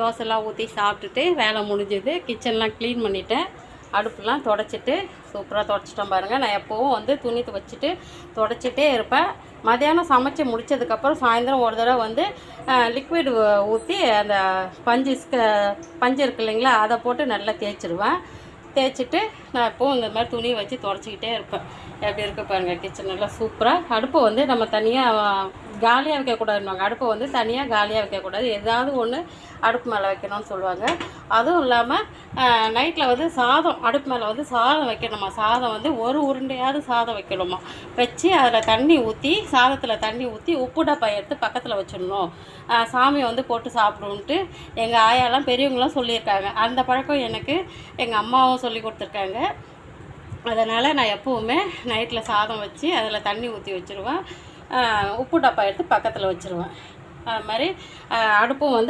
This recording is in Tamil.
தோசைலாம் ஊற்றி சாப்பிட்டுட்டு வேலை முடிஞ்சது. கிச்சன்லாம் க்ளீன் பண்ணிவிட்டேன். அடுப்புலாம் தொடச்சிட்டு சூப்பராக தொடச்சிட்டேன் பாருங்கள். நான் எப்போவும் வந்து துணி துவைச்சிட்டு தொடச்சிட்டே இருப்பேன். மதியானம் சமைச்சு முடித்ததுக்கப்புறம் சாயந்தரம் ஒரு தடவை வந்து லிக்விட் ஊற்றி அந்த பஞ்சு இருக்கு இல்லைங்களா, அதை போட்டு நல்லா தேய்ச்சிடுவேன். தேய்ச்சிட்டு நான் எப்போவும் இந்த மாதிரி துணியை வச்சு தொடச்சிக்கிட்டே இருப்பேன். எப்படி இருக்க பாருங்கள் கிச்சன் நல்லா சூப்பராக. அடுப்பை வந்து நம்ம தனியாக காலியாக வைக்கக்கூடாதுன்னுவாங்க. அடுப்பை வந்து தனியாக காலியாக வைக்கக்கூடாது, ஏதாவது ஒன்று அடுப்பு மேலே வைக்கணும்னு சொல்லுவாங்க. அதுவும் இல்லாமல் நைட்டில் வந்து சாதம் அடுப்பு மேலே வந்து சாதம் வைக்கணுமா. சாதம் வந்து ஒரு உருண்டையாவது சாதம் வைக்கணுமா. வச்சு அதில் தண்ணி ஊற்றி சாதத்தில் தண்ணி ஊற்றி உப்பு டப்பா எடுத்து பக்கத்தில் வச்சிடணும். சாமி வந்து போட்டு சாப்பிடுன்ட்டு எங்கள் ஆயாலாம் பெரியவங்களாம் சொல்லியிருக்காங்க. அந்த பழக்கம் எனக்கு எங்கள் அம்மாவும் சொல்லி கொடுத்துருக்காங்க. அதனால் நான் எப்போவுமே நைட்டில் சாதம் வச்சு அதில் தண்ணி ஊற்றி வச்சுருவேன். உப்பு டப்பா எடுத்து பக்கத்தில் வச்சுருவேன். அது மாதிரி அடுப்பும் வந்து